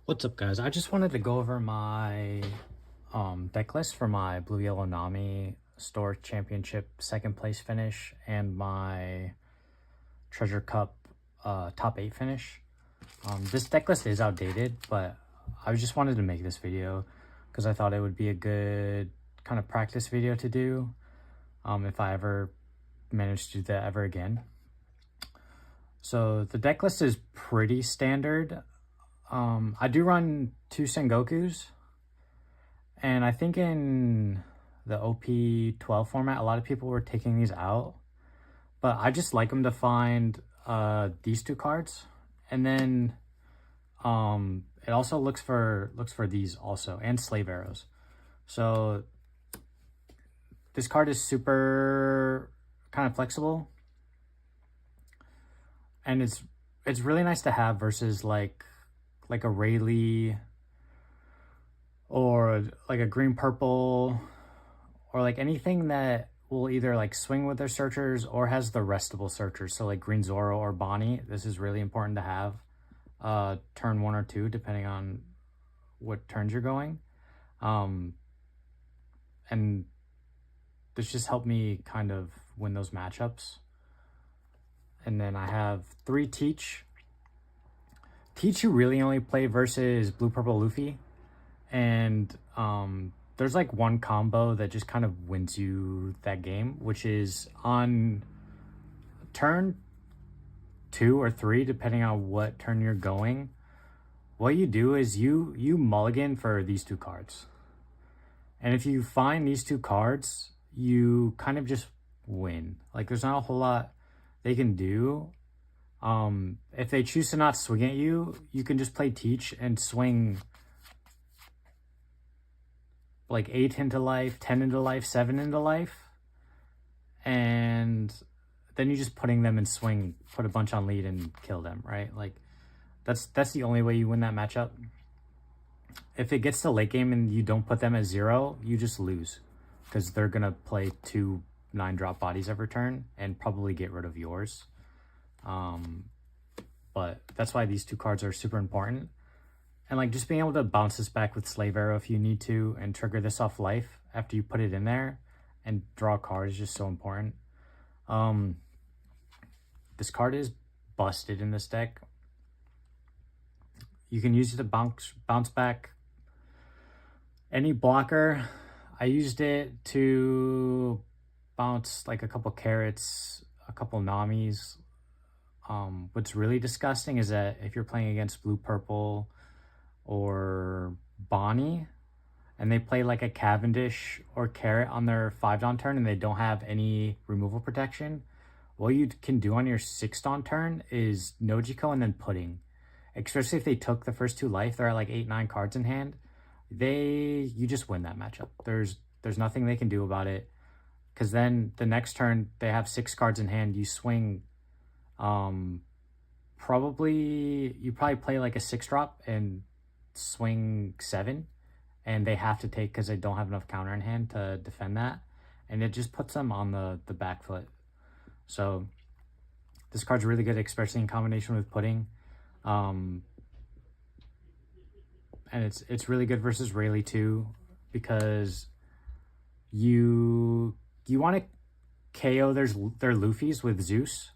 What's up, guys? I just wanted to go over my deck list for my Blue Yellow Nami Store Championship second place finish and my Treasure Cup top 8 finish. This deck list is outdated, but I just wanted to make this video because I thought it would be a good kind of practice video to do if I ever manage to do that ever again. So the deck list is pretty standard. I do run 2 Sengokus, and I think in the OP12 format, a lot of people were taking these out, but I just like them to find these 2 cards, and then it also looks for these also, and Slave Arrows. So this card is super kind of flexible, and it's really nice to have versus like a Rayleigh or like a green purple or like anything that will either like swing with their searchers or has the restable searchers. So like green Zoro or Bonnie, this is really important to have turn 1 or 2 depending on what turns you're going. And this just helped me kind of win those matchups. And then I have 3 Teach. Teach you really only play versus Blue Purple Luffy, and there's like one combo that just kind of wins you that game, which is on turn 2 or 3, depending on what turn you're going. What you do is you mulligan for these 2 cards, and if you find these 2 cards, you kind of just win. Like there's not a whole lot they can do. If they choose to not swing at you, you can just play Teach and swing like 8 into life, 10 into life, 7 into life, and then you're just putting them in swing, put a bunch on lead and kill them, right? Like that's the only way you win that matchup. If it gets to late game and you don't put them at 0, you just lose because they're gonna play 2 9-drop bodies every turn and probably get rid of yours. But that's why these 2 cards are super important. And like just being able to bounce this back with Slave Arrow if you need to and trigger this off life after you put it in there and draw a card is just so important. This card is busted in this deck. You can use it to bounce back any blocker. I used it to bounce like a couple Carrots, a couple Namis. What's really disgusting is that if you're playing against Blue Purple or Bonnie and they play like a Cavendish or Carrot on their 5-don turn and they don't have any removal protection, what you can do on your 6-don turn is Nojiko and then Pudding. Especially if they took the first 2 life, they're at like 8-9 cards in hand. You just win that matchup. There's nothing they can do about it, because then the next turn they have 6 cards in hand. You swing you probably play like a 6-drop and swing 7, and they have to take because they don't have enough counter in hand to defend that, and it just puts them on the back foot. So this card's really good, especially in combination with Pudding. And it's really good versus Rayleigh too, because you want to KO their Luffys with Zeus,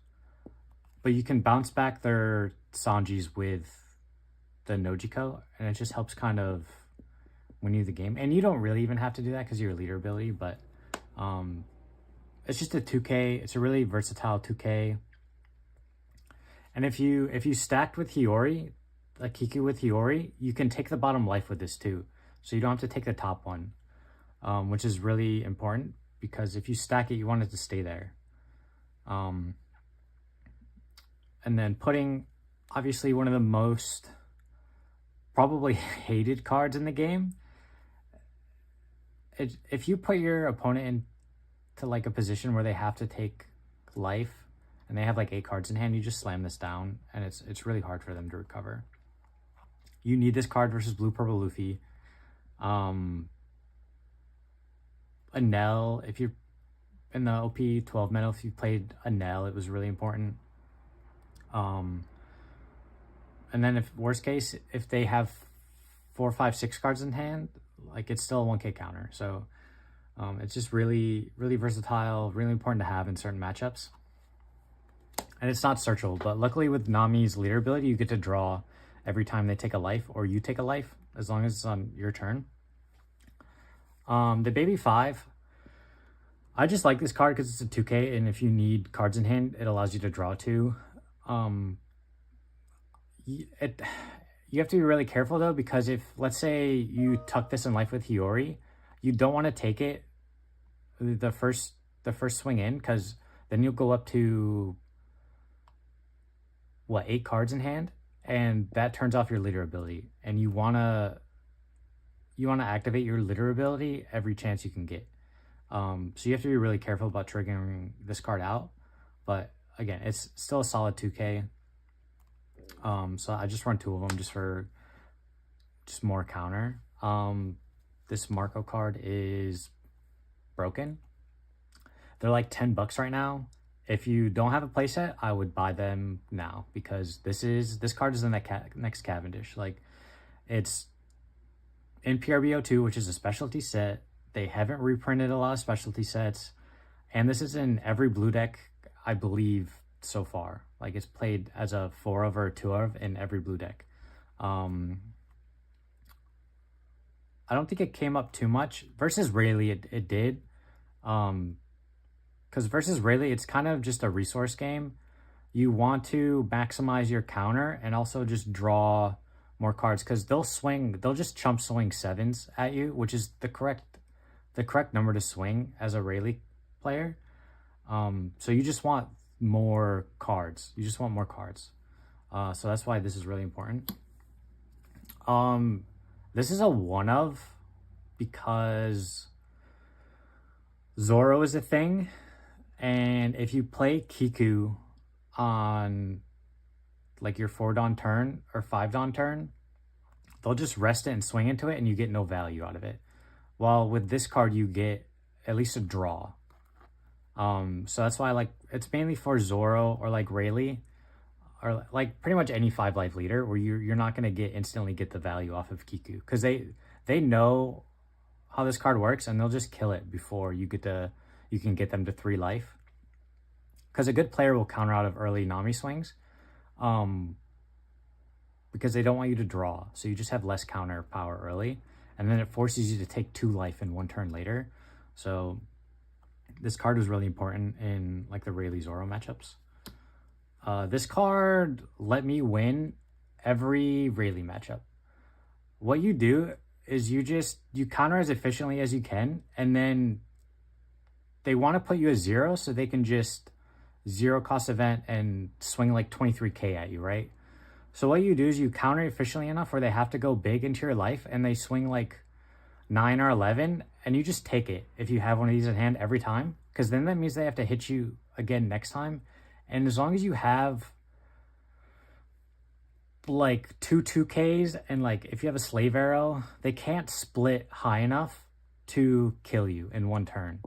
but you can bounce back their Sanjis with the Nojiko, and it just helps kind of win you the game. And you don't really even have to do that because of your leader ability, but it's just a 2K. It's a really versatile 2K. And if you stacked with Hiyori, like Kiku with Hiyori, you can take the bottom life with this too. So you don't have to take the top one, which is really important, because if you stack it, you want it to stay there. And then Pudding, obviously one of the most probably hated cards in the game. If you put your opponent into like a position where they have to take life and they have like 8 cards in hand, you just slam this down, and it's really hard for them to recover. You need this card versus Blue Purple Luffy. Anel, if you're in the OP12 meta, if you played Anel, it was really important. And then if worst case, if they have 4, 5, 6 cards in hand, like it's still a 1k counter. So it's just really, really versatile, really important to have in certain matchups. And it's not searchable, but luckily with Nami's leader ability, you get to draw every time they take a life or you take a life, as long as it's on your turn. The Baby 5, I just like this card because it's a 2k, and if you need cards in hand, it allows you to draw 2. You have to be really careful though, because if, let's say you tuck this in life with Hiyori, you don't want to take it the first swing in, because then you'll go up to what, 8 cards in hand, and that turns off your leader ability, and you wanna activate your leader ability every chance you can get. So you have to be really careful about triggering this card out, but again, it's still a solid 2k. So I just run 2 of them just for more counter. This Marco card is broken. They're like $10 right now. If you don't have a playset, I would buy them now, because this card is in that next Cavendish. Like, it's in PRBO2, which is a specialty set. They haven't reprinted a lot of specialty sets, and this is in every blue deck, I believe, so far. Like, it's played as a 4 of or a 2 of in every blue deck. I don't think it came up too much. Versus Rayleigh, it did. Because versus Rayleigh, it's kind of just a resource game. You want to maximize your counter and also just draw more cards, because they'll just chump swing 7s at you, which is the correct number to swing as a Rayleigh player. So you just want more cards. So that's why this is really important. This is a 1 of, because Zoro is a thing, and if you play Kiku on like your 4 Dawn turn or 5 Dawn turn, they'll just rest it and swing into it, and you get no value out of it. While with this card, you get at least a draw. So that's why, like, it's mainly for Zoro or like Rayleigh, or like pretty much any 5 life leader, where you're not gonna instantly get the value off of Kiku, because they know how this card works, and they'll just kill it before you can get them to 3 life. Because a good player will counter out of early Nami swings, because they don't want you to draw, so you just have less counter power early, and then it forces you to take 2 life in 1 turn later. So this card was really important in like the Rayleigh Zoro matchups. This card let me win every Rayleigh matchup. What you do is you counter as efficiently as you can, and then they want to put you a 0 so they can just 0 cost event and swing like 23k at you, right? So what you do is you counter efficiently enough where they have to go big into your life, and they swing like 9 or 11, and you just take it if you have one of these in hand every time, because then that means they have to hit you again next time. And as long as you have like 2/2Ks, and like if you have a slave arrow, they can't split high enough to kill you in 1 turn.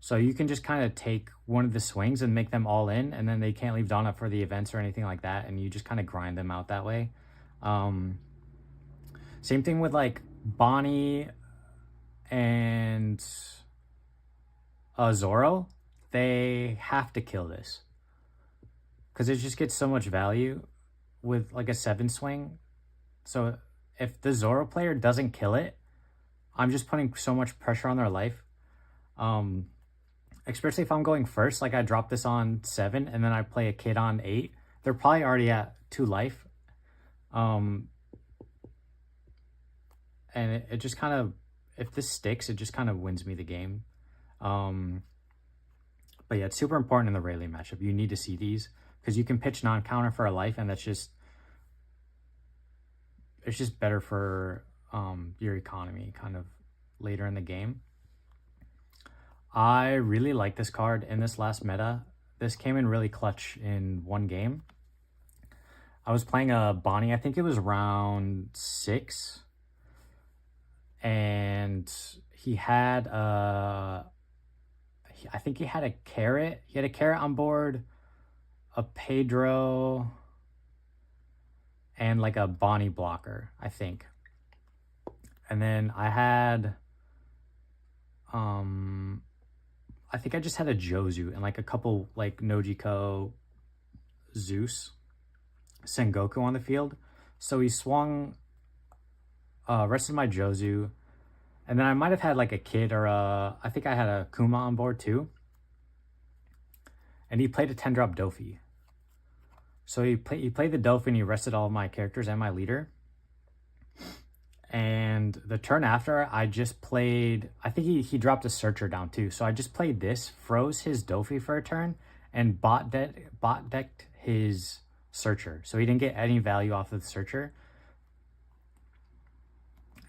So you can just kind of take one of the swings and make them all in, and then they can't leave Dawn up for the events or anything like that, and you just kind of grind them out that way. Same thing with like Bonnie and Zoro. They have to kill this, because it just gets so much value with like a 7 swing. So if the Zoro player doesn't kill it, I'm just putting so much pressure on their life. Especially if I'm going first, like I drop this on 7 and then I play a kid on 8, they're probably already at 2 life. And it just kind of, if this sticks, it just kind of wins me the game. But yeah, it's super important in the Rayleigh matchup. You need to see these, because you can pitch non-counter for a life, and it's just better for your economy kind of later in the game. I really like this card in this last meta. This came in really clutch in 1 game. I was playing a Bonnie, I think it was round 6, and he had I think he had a carrot. He had a carrot on board, a Pedro, and like a Bonnie blocker, I think. And then I had, I think I just had a Jozu and like a couple like Nojiko, Zeus, Sengoku on the field. So he swung, rested my Jozu. And then I might have had like a Kid or I think I had a Kuma on board too. And he played a 10-drop Dofi. So he played the Dofi and he rested all of my characters and my leader. And the turn after, I just played, I think he dropped a Searcher down too. So I just played this, froze his Dofi for a turn, and bot decked his Searcher. So he didn't get any value off of the Searcher.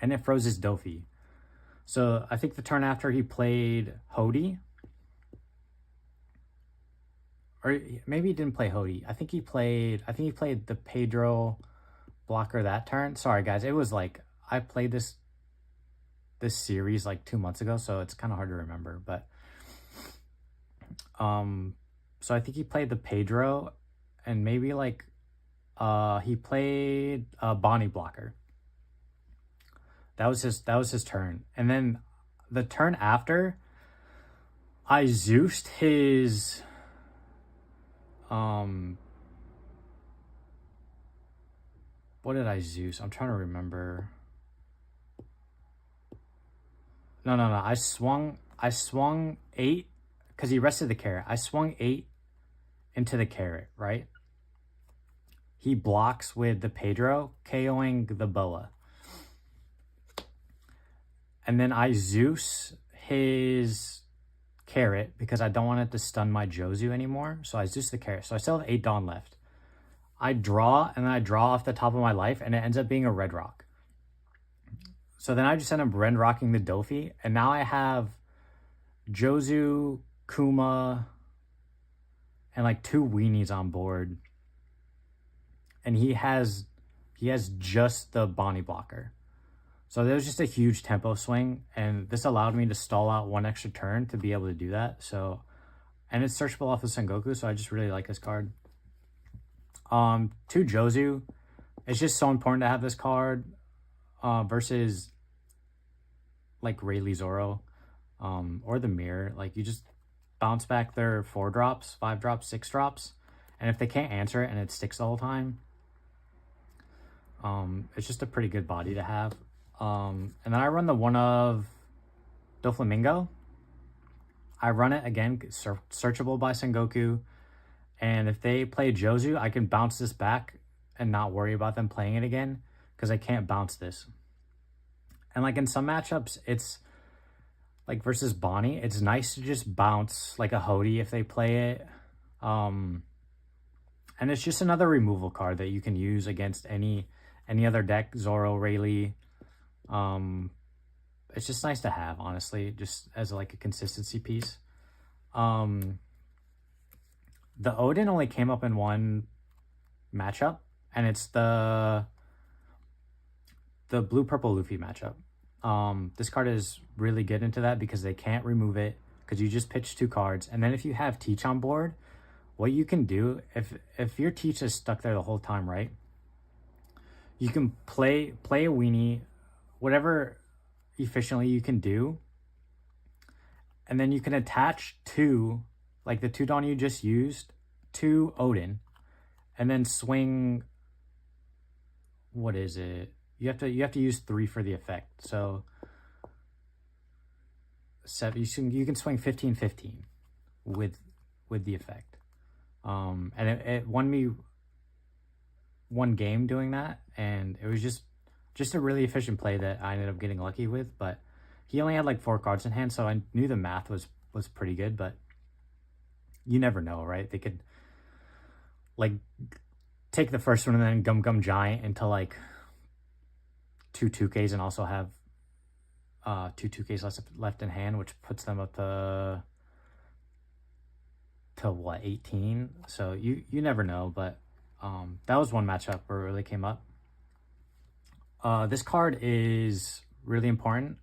And it froze his Dofi. So I think the turn after he played Hody. Or maybe he didn't play Hody. I think he played the Pedro blocker that turn. Sorry guys, it was like, I played this series like 2 months ago, so it's kind of hard to remember. But so I think he played the Pedro, and maybe like he played Bonnie blocker. That was his turn. And then the turn after, I Zeused his what did I Zeus? I'm trying to remember. No. I swung 8 because he rested the carrot. I swung 8 into the carrot, right? He blocks with the Pedro, KOing the Boa. And then I Zeus his carrot because I don't want it to stun my Jozu anymore. So I Zeus the carrot. So I still have 8 Dawn left. I draw, and then I draw off the top of my life, and it ends up being a red rock. So then I just end up red rocking the Dofi, and now I have Jozu, Kuma, and like 2 weenies on board. And he has just the Bonnie blocker. So there was just a huge tempo swing, and this allowed me to stall out 1 extra turn to be able to do that. So, and it's searchable off of Sengoku, so I just really like this card. 2 Jozu. It's just so important to have this card versus like Rayleigh Zoro or the Mirror. Like, you just bounce back their 4 drops, 5 drops, 6 drops, and if they can't answer it and it sticks the whole time, it's just a pretty good body to have. And then I run the one of Doflamingo. I run it again, searchable by Sengoku. And if they play Jozu, I can bounce this back and not worry about them playing it again because I can't bounce this. And like in some matchups, it's like versus Bonnie, it's nice to just bounce like a Hody if they play it. And it's just another removal card that you can use against any other deck, Zoro, Rayleigh. It's just nice to have, honestly, just as like a consistency piece. The Odin only came up in 1 matchup, and it's the blue-purple Luffy matchup. This card is really good into that because they can't remove it because you just pitch 2 cards. And then if you have Teach on board, what you can do, if your Teach is stuck there the whole time, right? You can play a weenie, whatever efficiently you can do, and then you can attach 2, like the 2 Dawn you just used, to Odin, and then swing, what is it? You have to use 3 for the effect. So 7, you can swing 15-15 with the effect. And it won me 1 game doing that, and it was just a really efficient play that I ended up getting lucky with. But he only had like 4 cards in hand, so I knew the math was pretty good, but you never know, right? They could like take the first one and then Gum Giant into like 2 2Ks and also have 2 2Ks left in hand, which puts them up to what, 18? So you never know, but that was 1 matchup where it really came up. This card is really important.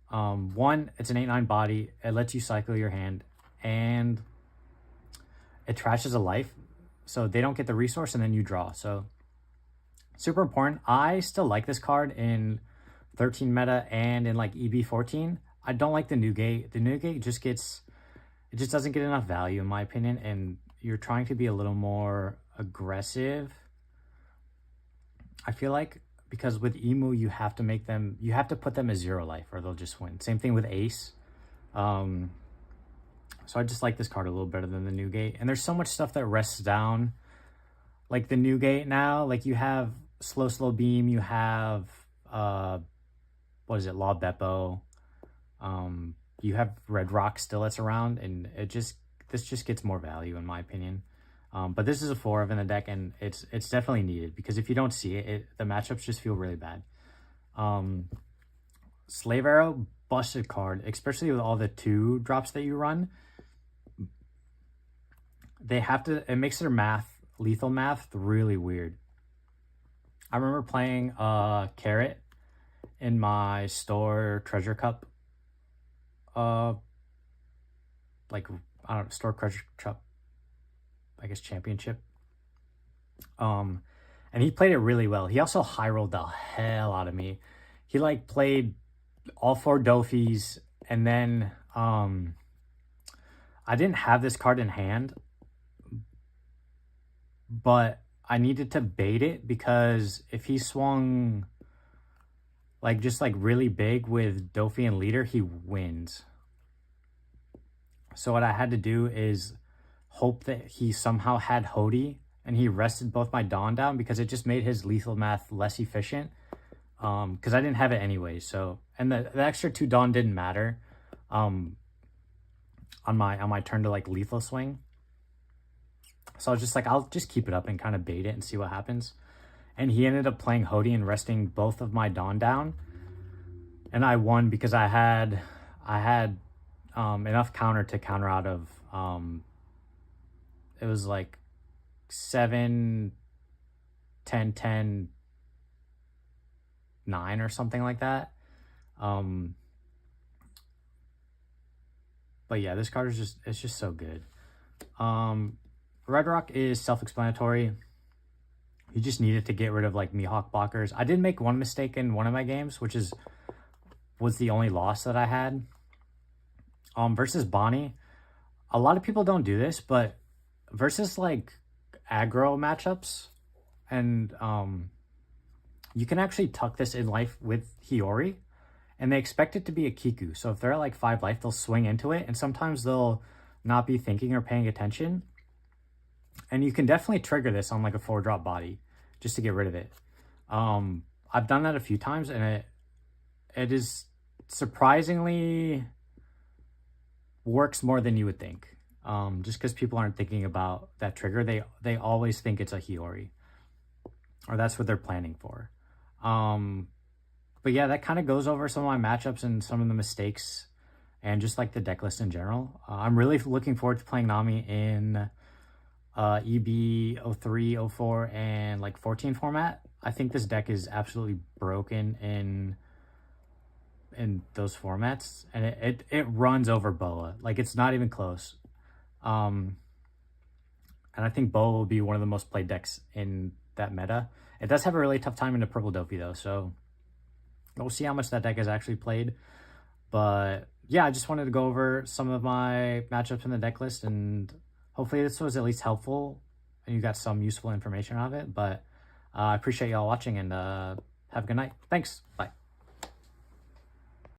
1, it's an 8/9 body. It lets you cycle your hand, and it trashes a life, so they don't get the resource, and then you draw. So super important. I still like this card in 13 meta and in like EB14. I don't like the new gate. The new gate just gets, it just doesn't get enough value in my opinion, and you're trying to be a little more aggressive, I feel like, because with Emu you have to make them, you have to put them as 0 life or they'll just win. Same thing with Ace. So I just like this card a little better than the new gate. And there's so much stuff that rests down. Like the new gate now, like you have slow beam, you have what is it, Law Beppo. You have Red Rock still that's around, and this just gets more value in my opinion. But this is a 4 of in the deck, and it's definitely needed, because if you don't see it, the matchups just feel really bad. Slave Arrow, busted card, especially with all the 2 drops that you run. They have to, it makes their math, lethal math, really weird. I remember playing Carrot in my store Treasure Cup, like, I don't know, store Treasure Cup, I guess, championship. And he played it really well. He also high rolled the hell out of me. He like played all 4 Dofis, and then I didn't have this card in hand, but I needed to bait it, because if he swung like just like really big with Dofi and leader, he wins. So what I had to do is hope that he somehow had Hody and he rested both my Dawn down, because it just made his lethal math less efficient. Because I didn't have it anyway. So, and the extra 2 Dawn didn't matter on my turn to like lethal swing. So I was just like, I'll just keep it up and kind of bait it and see what happens. And he ended up playing Hody and resting both of my Dawn down. And I won because I had enough counter to counter out of, it was like 7, 10, 10, 9 or something like that. But yeah, this card is just, it's just so good. Red Rock is self-explanatory. You just needed to get rid of like Mihawk blockers. I did make one mistake in one of my games, which was the only loss that I had. Versus Bonnie. A lot of people don't do this, but versus like aggro matchups, and you can actually tuck this in life with Hiyori, and they expect it to be a Kiku. So if they're at like 5 life, they'll swing into it, and sometimes they'll not be thinking or paying attention. And you can definitely trigger this on like a 4-drop body just to get rid of it. I've done that a few times, and it is surprisingly works more than you would think. Just because people aren't thinking about that trigger, they always think it's a Hiyori, or that's what they're planning for. But yeah, that kind of goes over some of my matchups and some of the mistakes, and just like the deck list in general. I'm really looking forward to playing Nami in EB 03, 04, and like 14 format. I think this deck is absolutely broken in those formats, and it runs over Boa. Like, it's not even close. And I think Boa will be one of the most played decks in that meta. It does have a really tough time in the purple Dofi though, so we'll see how much that deck is actually played. But yeah, I just wanted to go over some of my matchups in the deck list, and hopefully this was at least helpful and you got some useful information out of it. But I appreciate y'all watching, and have a good night. Thanks. Bye.